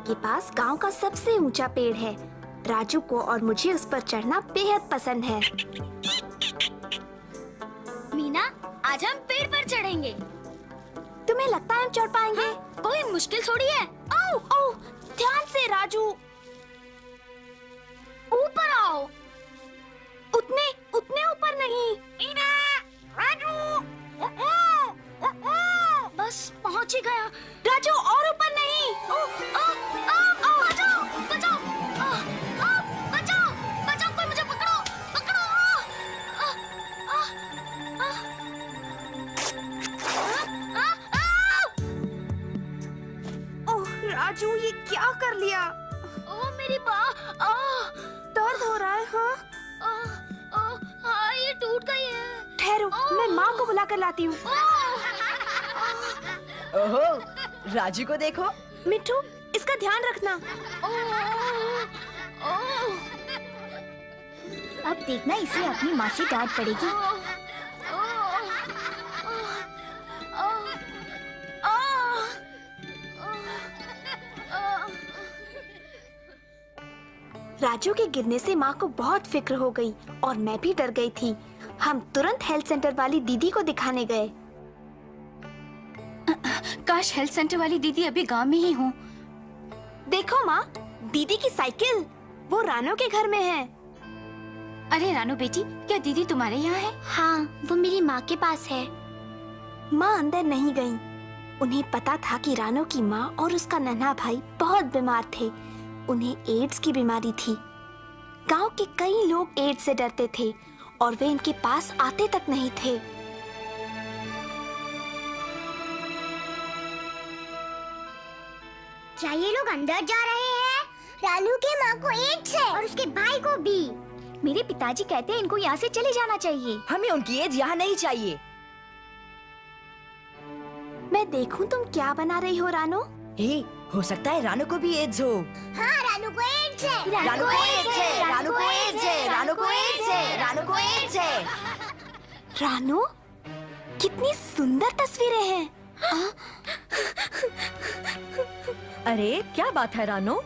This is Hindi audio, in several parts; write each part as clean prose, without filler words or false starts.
के पास गांव का सबसे ऊंचा पेड़ है। राजू को और मुझे उस पर चढ़ना बेहद पसंद है। मीना, आज हम पेड़ पर चढ़ेंगे। तुम्हें लगता है हम चढ़ पाएंगे? हाँ, कोई मुश्किल थोड़ी है। ओह, ओह, ध्यान से राजू। ऊपर आओ। उतने ऊपर नहीं। मीना, राजू, बस पहुंच ही गया। राजू और ऊपर नहीं। बचाओ, बचाओ, बचाओ, बचाओ, कोई मुझे पकड़ो, पकड़ो। ओह राजू, ये क्या कर लिया? ओह मेरी बाह, दर्द हो रहा है। हाँ, ये टूट गई है। ठहरो, मैं माँ को बुला कर लाती हूँ। ओहो, राजू को देखो। मिट्ठू, इसका ध्यान रखना। अब देखना, इसे अपनी माँ से डांट पड़ेगी। राजू के गिरने से माँ को बहुत फिक्र हो गई और मैं भी डर गई थी। हम तुरंत हेल्थ सेंटर वाली दीदी को दिखाने गए। काश हेल्थ सेंटर वाली दीदी अभी गांव में ही हो। देखो माँ, दीदी की साइकिल, वो रानो के घर में है। अरे रानो बेटी, क्या दीदी तुम्हारे यहाँ है? हाँ, वो मेरी माँ के पास है। माँ अंदर नहीं गईं। उन्हें पता था कि रानो की माँ और उसका नन्हा भाई बहुत बीमार थे। उन्हें एड्स की बीमारी थी। गांव के कई लोग एड्स से डरते थे और वे इनके पास आते तक नहीं थे। क्या ये लोग अंदर जा रहे हैं? रानू के माँ को एड्स है और उसके भाई को भी। मेरे पिताजी कहते हैं इनको यहाँ से चले जाना चाहिए। हमें उनकी एज यहाँ नहीं चाहिए। मैं देखूं तुम क्या बना रही हो रानो? हे, हो सकता है रानू को भी एड्स हो। हाँ, रानू को एड्स है। रानू को एड्स है, रानू को एड्स है, रानू को एड्स है, रानू को एड्स है। रानो, कितनी सुंदर तस्वीरें हैं। अरे क्या बात है रानू?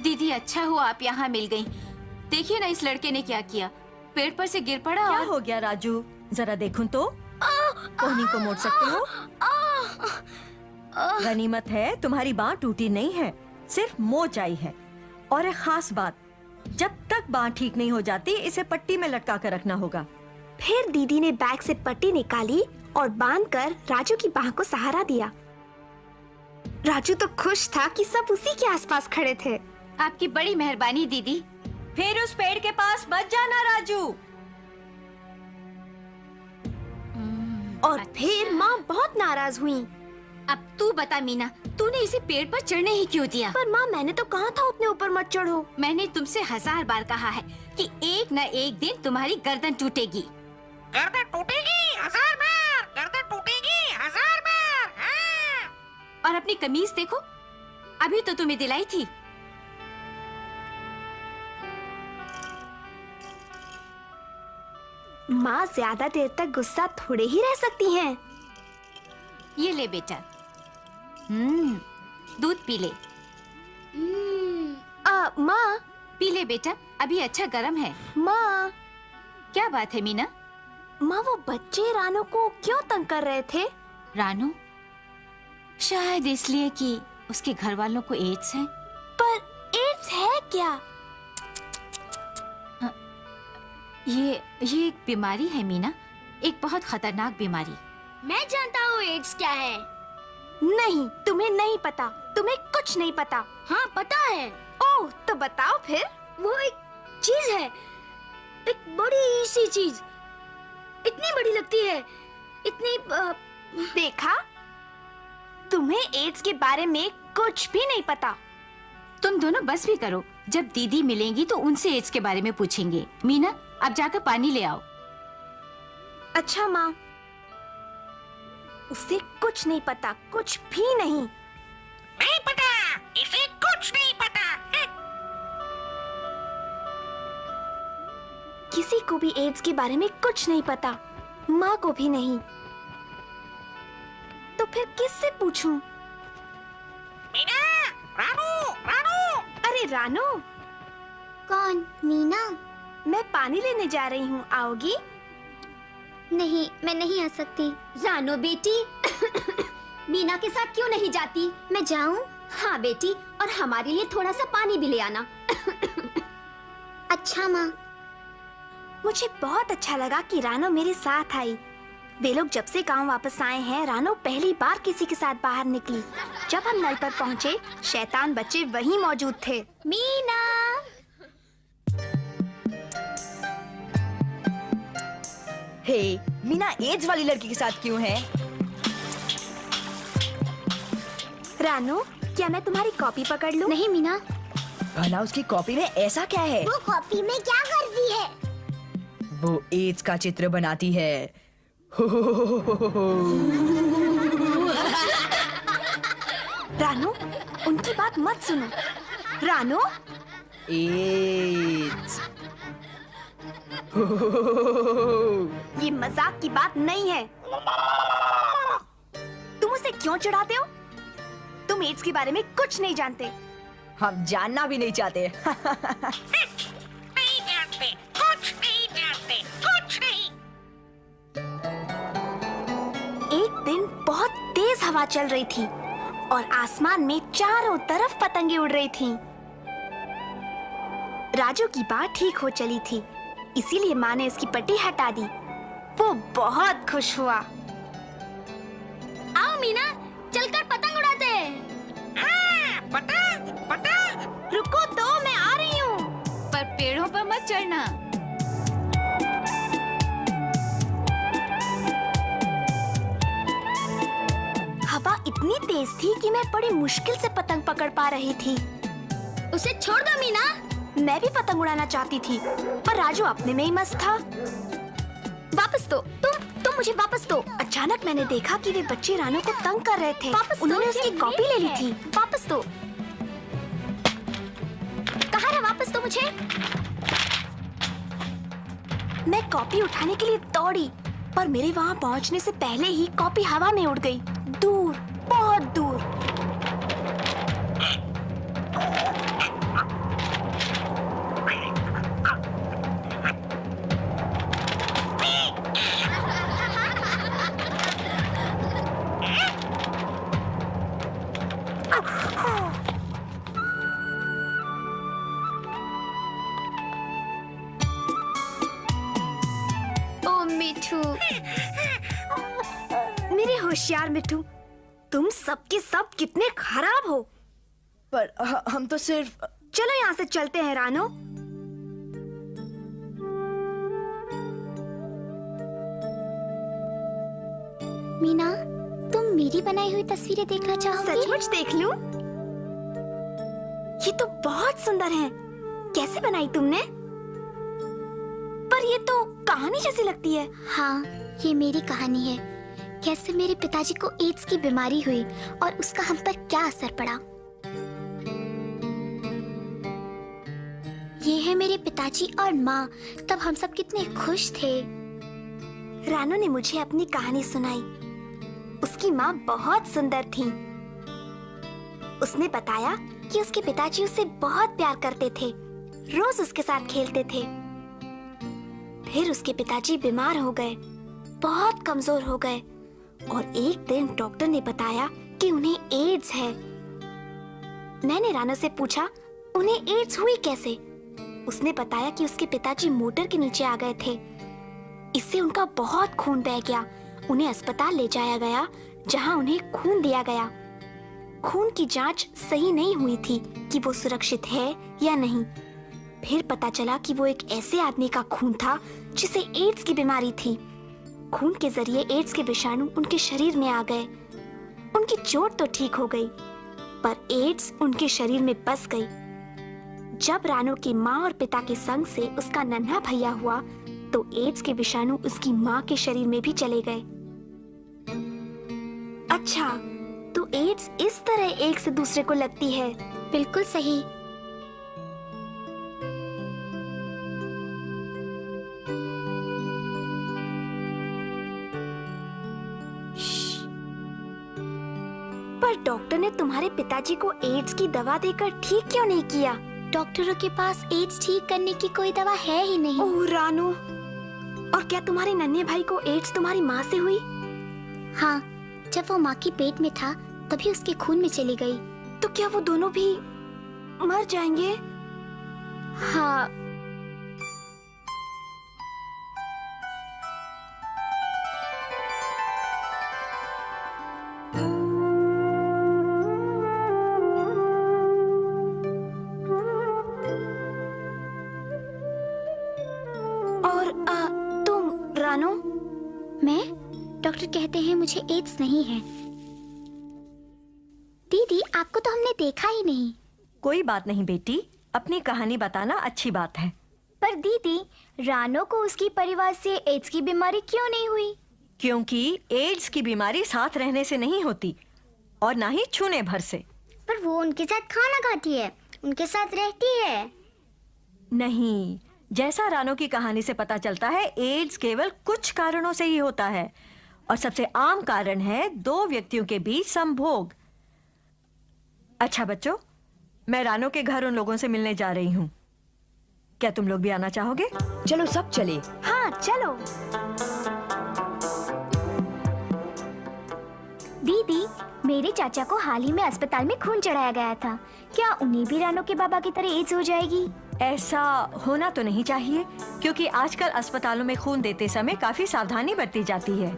दीदी, अच्छा हुआ आप यहाँ मिल गयी। देखिए ना इस लड़के ने क्या किया, पेड़ पर से गिर पड़ा। क्या और हो गया राजू? जरा देखूं तो। कोहनी को मोड़ सकते हो? गनीमत है तुम्हारी बाँह टूटी नहीं है, सिर्फ मोच आई है। और एक खास बात, जब तक बाँह ठीक नहीं हो जाती इसे पट्टी में लटका कर रखना होगा। फिर दीदी ने बैग से पट्टी निकाली और बांधकर राजू की बाह को सहारा दिया। राजू तो खुश था कि सब उसी के आसपास खड़े थे। आपकी बड़ी मेहरबानी दीदी। फिर उस पेड़ के पास मत जाना राजू। और फिर माँ बहुत नाराज हुई। अब तू बता मीना, तूने इसे पेड़ पर चढ़ने ही क्यों दिया? पर माँ, मैंने तो कहा था उतने ऊपर मत चढ़ो। मैंने तुमसे 1000 बार कहा है कि एक न एक दिन तुम्हारी गर्दन टूटेगी। गर्दन टूटेगी 1000 बार, गर्दन टूटेगी 1000 बार। हाँ। और अपनी कमीज देखो, अभी तो तुम्हें दिलाई थी। माँ ज्यादा देर तक गुस्सा थोड़े ही रह सकती हैं। ये ले बेटा, दूध पी ले। माँ, पी ले बेटा, अभी अच्छा गर्म है। माँ, क्या बात है मीना? माँ, वो बच्चे रानो को क्यों तंग कर रहे थे? रानू, शायद इसलिए कि उसके घर वालों को एड्स है। पर एड्स है क्या? ये एक बीमारी है मीना, एक बहुत खतरनाक बीमारी। मैं जानता हूँ एड्स क्या है। नहीं, तुम्हें नहीं पता, तुम्हें कुछ नहीं पता। हाँ, पता है। ओह, तो बताओ फिर। वो एक चीज है, एक बड़ी सी चीज, इतनी बड़ी लगती है, इतनी देखा, तुम्हें एड्स के बारे में कुछ भी नहीं पता। तुम दोनों बस भी करो, जब दीदी मिलेंगी तो उनसे एड्स के बारे में पूछेंगे। मीना, अब जाकर पानी ले आओ। अच्छा माँ, उसे कुछ नहीं पता, कुछ भी नहीं। नहीं पता, इसे कुछ नहीं पता। किसी को भी एड्स के बारे में कुछ नहीं पता, माँ को भी नहीं। तो फिर किससे पूछूं? मीना, रानू, रानो, कौन? मीना? मैं पानी लेने जा रही हूँ, आओगी? नहीं, मैं नहीं आ सकती। रानो बेटी, मीना के साथ क्यों नहीं जाती? मैं जाऊं? हाँ बेटी, और हमारे लिए थोड़ा सा पानी भी ले आना। अच्छा माँ। मुझे बहुत अच्छा लगा कि रानो मेरे साथ आई। वे लोग जब से गांव वापस आए हैं, रानो पहली बार किसी के साथ बाहर निकली। जब हम नल पर पहुँचे, शैतान बच्चे वहीं मौजूद थे। मीना! हे, मीना एड्स वाली लड़की के साथ क्यों है? रानो, क्या मैं तुम्हारी कॉपी पकड़ लूं? नहीं मीना। भला उसकी कॉपी में ऐसा क्या है? वो कॉपी में क्या कर दी है? वो एड्स का चित्र बनाती है। रानो, उनकी बात मत सुनो। रानो, एड्स। ये मजाक की बात नहीं है। तुम उसे क्यों चिढ़ाते हो? तुम एड्स के बारे में कुछ नहीं जानते। हम जानना भी नहीं चाहते। नहीं जानते, कुछ नहीं जानते, कुछ नहीं। एक दिन बहुत तेज हवा चल रही थी और आसमान में चारों तरफ पतंगे उड़ रही थीं। राजू की बात ठीक हो चली थी, इसीलिए माँ ने उसकी पट्टी हटा दी। वो बहुत खुश हुआ। आओ मीना, चलकर पतंग उड़ाते हैं। पतंग, पतंग। रुको तो, मैं आ रही हूँ। पर पेड़ों पर मत चढ़ना। हवा इतनी तेज थी कि मैं बड़ी मुश्किल से पतंग पकड़ पा रही थी। उसे छोड़ दो मीना। मैं भी पतंग उड़ाना चाहती थी, पर राजू अपने में ही मस्त था। वापस दो, तुम मुझे वापस दो। अचानक मैंने देखा कि वे बच्चे रानो को तंग कर रहे थे। वापस दो, उन्होंने ये उसकी कॉपी ले ली थी। वापस दो। कहाँ है? वापस दो मुझे। मैं कॉपी उठाने के लिए दौड़ी, पर मेरे वहाँ पहुँचने से पहले ही कॉपी हवा में उड़ गई, दूर, बहुत दूर। ओ मिठू, मेरे होशियार मिठू, तुम सबके सब कितने खराब हो। पर हम तो सिर्फ। चलो यहाँ से चलते हैं रानो। मीना, तुम मेरी बनाई हुई तस्वीरें देखना चाहोगी? सचमुच देख लूं? ये तो बहुत सुंदर है। कैसे बनाई तुमने? पर ये तो कहानी जैसी लगती है। हाँ, ये मेरी कहानी है। कैसे मेरे पिताजी को एड्स की बीमारी हुई और उसका हम पर क्या असर पड़ा। ये है मेरे पिताजी और माँ। तब हम सब कितने खुश थे। रानो ने मुझे अपनी कहानी सुनाई। उसकी माँ बहुत सुंदर थी। उसने बताया कि उसके पिताजी उसे बहुत प्यार करते थे, रोज उसके साथ खेलते थे। फिर उसके पिताजी बीमार हो गए, बहुत कमजोर हो गए और एक दिन डॉक्टर ने बताया कि उन्हें एड्स है। मैंने रानो से पूछा, उन्हें एड्स हुई कैसे? उसने बताया कि उसके पिताजी मोटर के नीचे आ गए थे। इससे उनका बहुत खून बह गया। उन्हें अस्पताल ले जाया गया, जहां उन्हें खून दिया गया। खून की जांच सही नहीं हुई थी कि वो सुरक्षित है या नहीं। फिर पता चला कि वो एक ऐसे आदमी का खून था जिसे एड्स की बीमारी थी। खून के जरिए एड्स के विषाणु उनके शरीर में आ गए। उनकी चोट तो ठीक हो गई, पर एड्स उनके शरीर में बस गई। जब रानो की माँ और पिता के संग से उसका नन्हा भैया हुआ, तो एड्स के विषाणु उसकी माँ के शरीर में भी चले गए। अच्छा, तो एड्स इस तरह एक से दूसरे को लगती है। बिल्कुल सही। पर डॉक्टर ने तुम्हारे पिताजी को एड्स की दवा देकर ठीक क्यों नहीं किया? डॉक्टरों के पास एड्स ठीक करने की कोई दवा है ही नहीं। ओह रानू, और क्या तुम्हारे नन्हे भाई को एड्स तुम्हारी माँ से हुई? हाँ, जब वो माँ के पेट में था तभी उसके खून में चली गई। तो क्या वो दोनों भी मर जाएंगे? हाँ। और तुम रानू? मैं? डॉक्टर कहते हैं मुझे एड्स नहीं है। दीदी, आपको तो हमने देखा ही नहीं। कोई बात नहीं बेटी, अपनी कहानी बताना अच्छी बात है। पर दीदी, रानो को उसकी परिवार से एड्स की बीमारी क्यों नहीं हुई? क्योंकि एड्स की बीमारी साथ रहने से नहीं होती और ना ही छूने भर से। पर वो उनके साथ खाना खाती है, उनके साथ रहती है। नहीं, जैसा रानो की कहानी से पता चलता है, एड्स केवल कुछ कारणों से ही होता है और सबसे आम कारण है 2 व्यक्तियों के बीच संभोग। अच्छा बच्चों, मैं रानो के घर उन लोगों से मिलने जा रही हूँ। क्या तुम लोग भी आना चाहोगे? चलो सब चले। हाँ चलो। दीदी, मेरे चाचा को हाल ही में अस्पताल में खून चढ़ाया गया था। क्या उन्हें भी रानो के बाबा की तरह एड्स हो जाएगी? ऐसा होना तो नहीं चाहिए, क्योंकि आजकल अस्पतालों में खून देते समय काफी सावधानी बरती जाती है।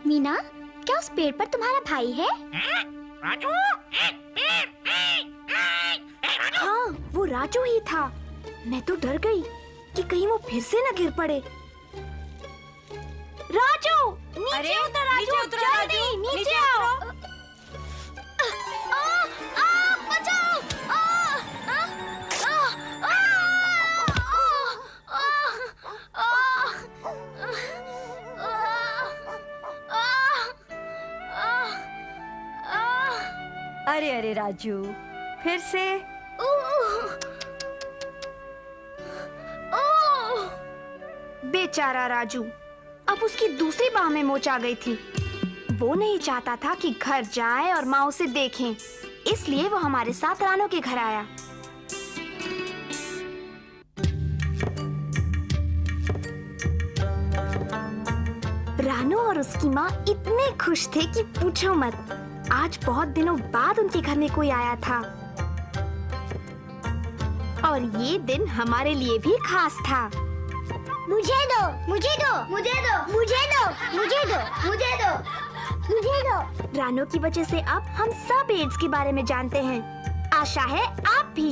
मीना, क्या उस पेड़ पर तुम्हारा भाई है? राजू, राजू। हाँ, वो राजू ही था। मैं तो डर गई कि कहीं वो फिर से न गिर पड़े। राजू, नीचे उतर राजू, जल्दी नीचे आओ। बचाओ! अरे अरे राजू, फिर से? बेचारा राजू, अब उसकी दूसरी बाह में मोच आ गई थी। वो नहीं चाहता था कि घर जाए और माँ उसे देखें, इसलिए वो हमारे साथ रानो के घर आया। रानो और उसकी माँ इतने खुश थे कि पूछो मत। आज बहुत दिनों बाद उनके घर में कोई आया था और ये दिन हमारे लिए भी खास था। मुझे दो, मुझे दो, मुझे दो, मुझे दो, मुझे दो, मुझे दो, मुझे दो। रानो की वजह से अब हम सब एड्स के बारे में जानते हैं। आशा है आप भी।